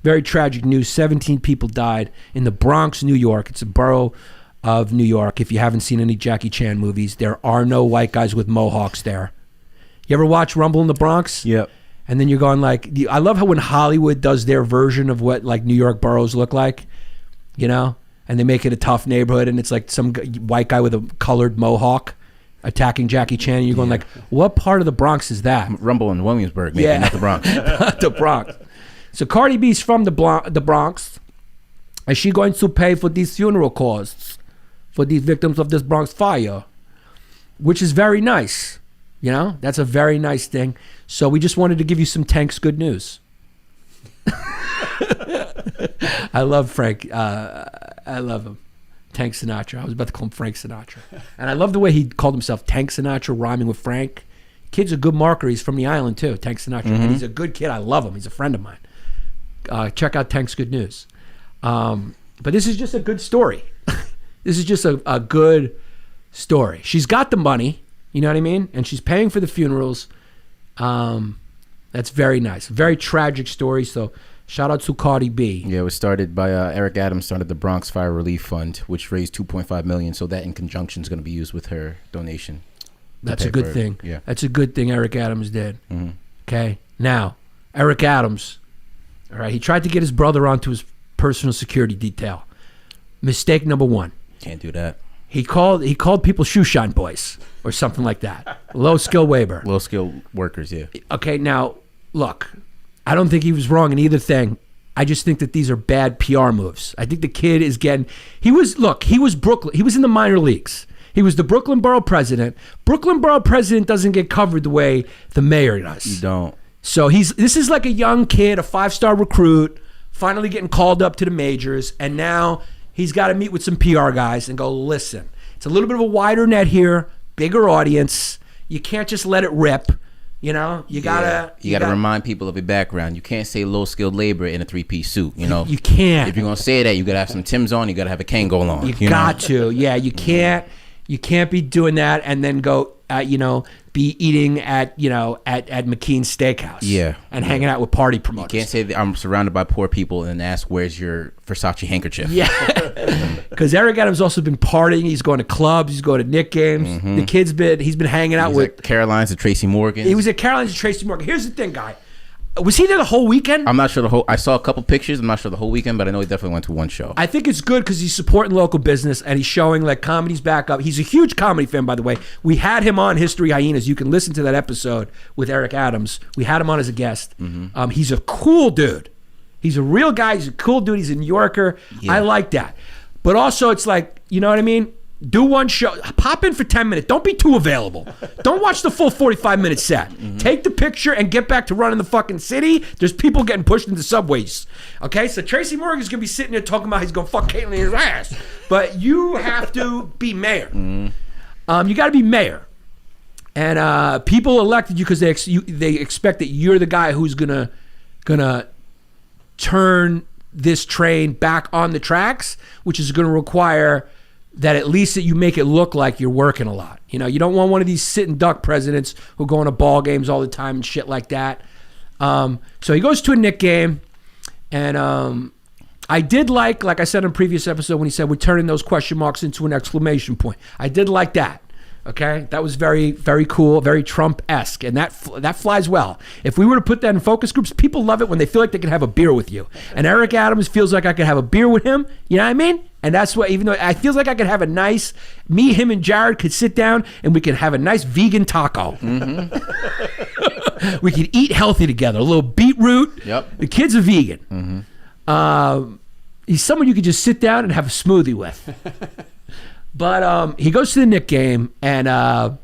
Very tragic news. 17 people died in the Bronx, New York. It's a borough of New York. If you haven't seen any Jackie Chan movies, there are no white guys with mohawks there. You ever watch Rumble in the Bronx? Yep. And then you're going like, I love how when Hollywood does their version of what like New York boroughs look like, you know, and they make it a tough neighborhood, and it's like some white guy with a colored mohawk attacking Jackie Chan, and you're going like, what part of the Bronx is that? Rumble in Williamsburg, maybe, not the Bronx. Not the Bronx. So Cardi B's from the Bronx. Is she going to pay for these funeral costs for these victims of this Bronx fire? Which is very nice. You know, that's a very nice thing. So we just wanted to give you some Tank's good news. I love Frank. I love him. Tank Sinatra. I was about to call him Frank Sinatra. And I love the way he called himself Tank Sinatra, rhyming with Frank. Kid's a good marker. He's from the island too, Tank Sinatra. And he's a good kid. I love him. He's a friend of mine. Check out Tank's good news. But this is just a good story. This is just a good story. She's got the money. You know what I mean? And she's paying for the funerals. That's very nice. Very tragic story. So shout out to Cardi B. Yeah, it was started by Eric Adams, started the Bronx Fire Relief Fund, which raised $2.5 million. So that in conjunction is going to be used with her donation. That's a good thing. Yeah. That's a good thing Eric Adams did. Okay. Now, Eric Adams, all right, he tried to get his brother onto his personal security detail. Mistake number one. Can't do that. He called people shoe shine boys or something like that. Low skill labor. Low skill workers, yeah. Okay, now, look, I don't think he was wrong in either thing. I just think that these are bad PR moves. I think the kid is getting, he was Brooklyn, he was in the minor leagues. He was the Brooklyn Borough president. Brooklyn Borough president doesn't get covered the way the mayor does. You don't. So this is like a young kid, a 5-star recruit, finally getting called up to the majors, and now he's got to meet with some PR guys and go, listen, it's a little bit of a wider net here, bigger audience. You can't just let it rip. You know, you gotta remind people of your background. You can't say low skilled labor in a 3-piece suit. You know, you can't. If you're gonna say that, you gotta have some Timbs on. You gotta have a Kangol on. You got to. Yeah, you can't. You can't be doing that and then go, be eating at McKean's Steakhouse. Yeah. And hanging out with party promoters. You can't say that I'm surrounded by poor people and ask, where's your Versace handkerchief? Yeah. Because Eric Adams also been partying. He's going to clubs. He's going to Knicks games. The kid's he's been hanging out with. At Caroline's at Tracy Morgan. He was at Caroline's at Tracy Morgan. Here's the thing, guy. Was he there the whole weekend? I'm not sure I saw a couple pictures. I'm not sure the whole weekend, but I know he definitely went to one show. I think it's good because he's supporting local business and he's showing like comedy's back up. He's a huge comedy fan, by the way. We had him on History Hyenas. You can listen to that episode with Eric Adams. We had him on as a guest. He's a cool dude. He's a real guy. He's a cool dude. He's a New Yorker. Yeah. I like that. But also it's like, you know what I mean? Do one show. Pop in for 10 minutes. Don't be too available. Don't watch the full 45-minute set. Take the picture and get back to running the fucking city. There's people getting pushed into subways. Okay? So Tracy Morgan's going to be sitting there talking about he's going to fuck Caitlyn in his ass. But you have to be mayor. You got to be mayor. And people elected you because they expect that you're the guy who's going to turn this train back on the tracks, which is going to require that at least that you make it look like you're working a lot. You know, you don't want one of these sit and duck presidents who go into ball games all the time and shit like that. So he goes to a Knicks game, and I did like I said in a previous episode when he said we're turning those question marks into an exclamation point. I did like that. Okay, that was very, very cool, very Trump-esque, and that flies well. If we were to put that in focus groups, people love it when they feel like they can have a beer with you. And Eric Adams feels like I could have a beer with him. You know what I mean? And that's what, even though I feels like I could have a nice, him, and Jared could sit down and we could have a nice vegan taco. We could eat healthy together. A little beetroot. Yep. The kid's a vegan. He's someone you could just sit down and have a smoothie with. But he goes to the Knicks game, and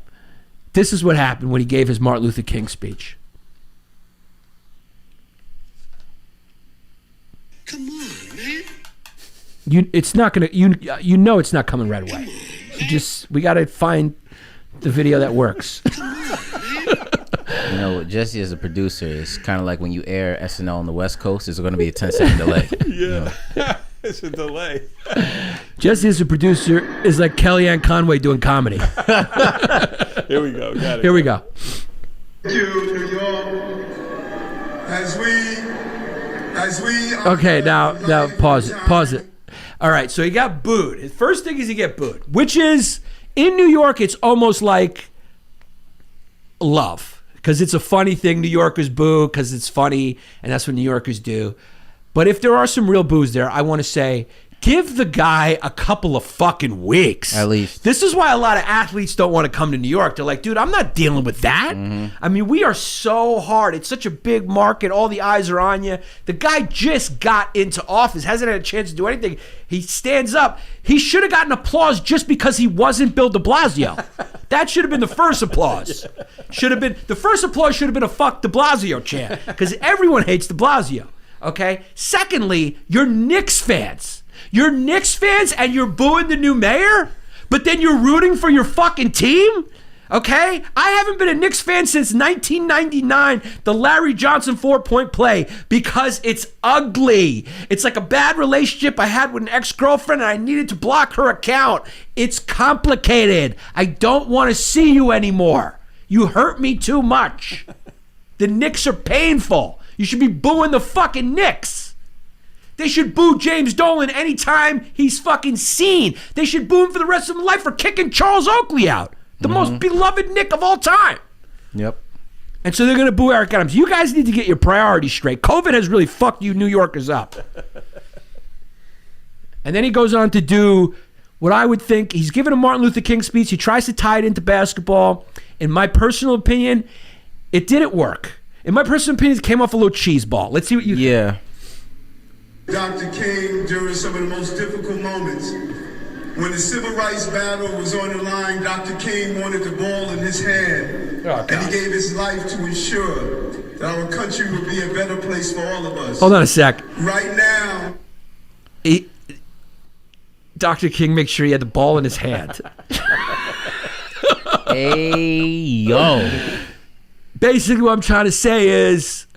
this is what happened when he gave his Martin Luther King speech. Come on, man. It's not gonna. You know it's not coming right away. We got to find the video that works. Come on, man. You know, Jesse as a producer is kind of like when you air SNL on the West Coast. There's going to be a 10-second delay. Yeah. You know? It's a delay. Jesse as a producer is like Kellyanne Conway doing comedy. Here we go. Got it. Here we go. Thank you, New York, as we As we Okay, now pause it. All right, so he got booed. His first thing is he get booed, which is in New York. It's almost like love because it's a funny thing. New Yorkers boo because it's funny, and that's what New Yorkers do. But if there are some real boos there, I want to say, give the guy a couple of fucking weeks. At least. This is why a lot of athletes don't want to come to New York. They're like, dude, I'm not dealing with that. I mean, we are so hard. It's such a big market. All the eyes are on you. The guy just got into office, hasn't had a chance to do anything. He stands up. He should have gotten applause just because he wasn't Bill de Blasio. That should have been the first applause. The first applause should have been a fuck de Blasio chant because everyone hates de Blasio. Okay? Secondly, you're Knicks fans. You're Knicks fans and you're booing the new mayor, but then you're rooting for your fucking team? Okay? I haven't been a Knicks fan since 1999, the Larry Johnson 4-point play, because it's ugly. It's like a bad relationship I had with an ex-girlfriend and I needed to block her account. It's complicated. I don't want to see you anymore. You hurt me too much. The Knicks are painful. You should be booing the fucking Knicks. They should boo James Dolan anytime he's fucking seen. They should boo him for the rest of his life for kicking Charles Oakley out, the most beloved Knick of all time. Yep. And so they're going to boo Eric Adams. You guys need to get your priorities straight. COVID has really fucked you New Yorkers up. And then he goes on to do what I would think. He's giving a Martin Luther King speech. He tries to tie it into basketball. In my personal opinion, it didn't work. In my personal opinion, it came off a little cheese ball. Let's see what you think. Yeah. Dr. King, during some of the most difficult moments, when the civil rights battle was on the line, Dr. King wanted the ball in his hand, and he gave his life to ensure that our country would be a better place for all of us. Hold on a sec. Right now, Dr. King makes sure he had the ball in his hand. Hey, yo. Basically, what I'm trying to say is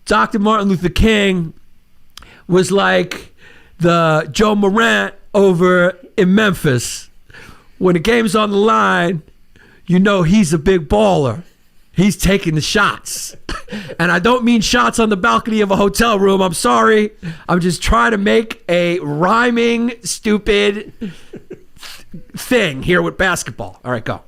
Dr. Martin Luther King was like the Joe Morant over in Memphis. When the game's on the line, you know he's a big baller. He's taking the shots. And I don't mean shots on the balcony of a hotel room. I'm sorry. I'm just trying to make a rhyming, stupid thing here with basketball. All right, go.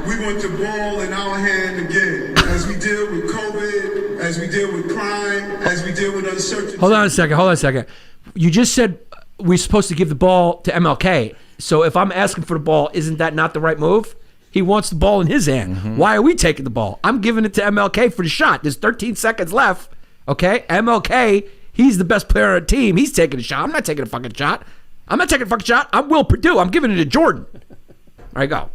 we want the ball in our hand again. As we deal with COVID, as we deal with crime, as we deal with uncertainty. Hold on a second. You just said we're supposed to give the ball to MLK. So if I'm asking for the ball, isn't that not the right move? He wants the ball in his hand. Mm-hmm. Why are we taking the ball? I'm giving it to MLK for the shot. There's 13 seconds left. Okay? MLK, he's the best player on the team. He's taking a shot. I'm not taking a fucking shot. I'm Will Perdue. I'm giving it to Jordan. All right, go.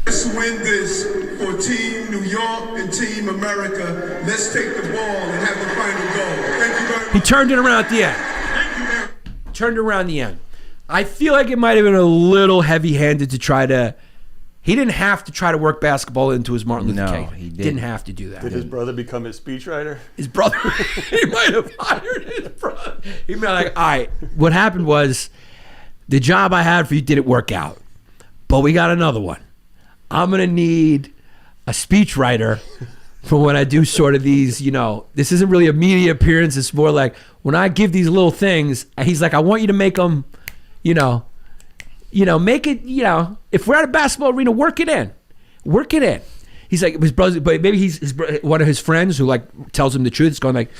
Let's win this for Team New York and Team America. Let's take the ball and have the final goal. Thank you very much. He turned it around at the end. Turned it around the end. I feel like it might have been a little heavy-handed to try to... He didn't have to try to work basketball into his Martin Luther King. He didn't have to do that. Did his brother become his speechwriter? His brother, he might have hired his brother. He might have like, all right, what happened was the job I had for you didn't work out, but we got another one. I'm going to need a speechwriter for when I do sort of these, this isn't really a media appearance. It's more like when I give these little things, he's like, I want you to make them, make it, if we're at a basketball arena, work it in. He's like, his brother, but maybe he's one of his friends who like tells him the truth. It's going like,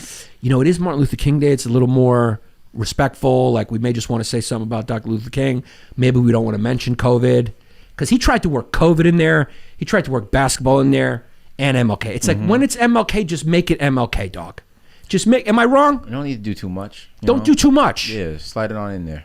it is Martin Luther King Day. It's a little more respectful. Like we may just want to say something about Dr. Luther King. Maybe we don't want to mention COVID. Because he tried to work COVID in there. He tried to work basketball in there and MLK. It's like when it's MLK, just make it MLK, dog. Am I wrong? You don't need to do too much. Don't do too much. Yeah, slide it on in there.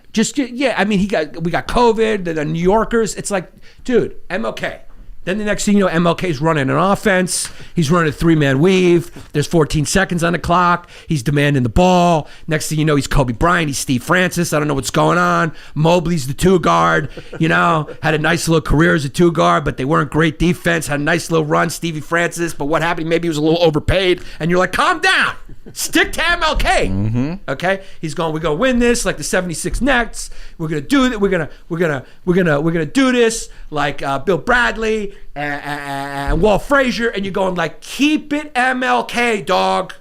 I mean, we got COVID, the New Yorkers. It's like, dude, MLK. Then the next thing you know, MLK's running an offense. He's running a three-man weave. There's 14 seconds on the clock. He's demanding the ball. Next thing you know, he's Kobe Bryant. He's Steve Francis. I don't know what's going on. Mobley's the two guard. Had a nice little career as a two guard, but they weren't great defense. Had a nice little run, Stevie Francis. But what happened? Maybe he was a little overpaid. And you're like, calm down. Stick to MLK. Mm-hmm. Okay? He's going, we're gonna win this like the 76 Nets. We're gonna do it. We're gonna do this like Bill Bradley and Walt Frazier, and you're going like, keep it MLK, dog.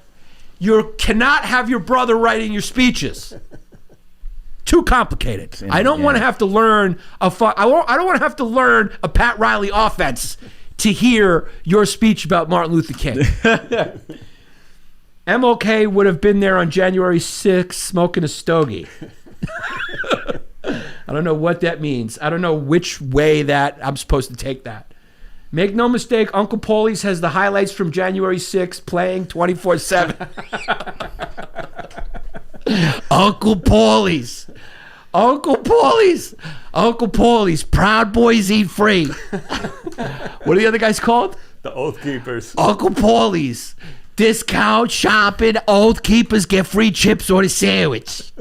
You cannot have your brother writing your speeches. Too complicated. I don't want to have to learn I don't want to have to learn a Pat Riley offense to hear your speech about Martin Luther King. MLK would have been there on January 6th smoking a stogie. I don't know what that means. I don't know which way that I'm supposed to take that. Make no mistake, Uncle Paulie's has the highlights from January 6th playing 24/7. Uncle Paulie's. Uncle Paulie's. Uncle Paulie's. Proud Boys Eat Free. What are the other guys called? The Oath Keepers. Uncle Paulie's. Discount shopping. Oath Keepers get free chips or the sandwich.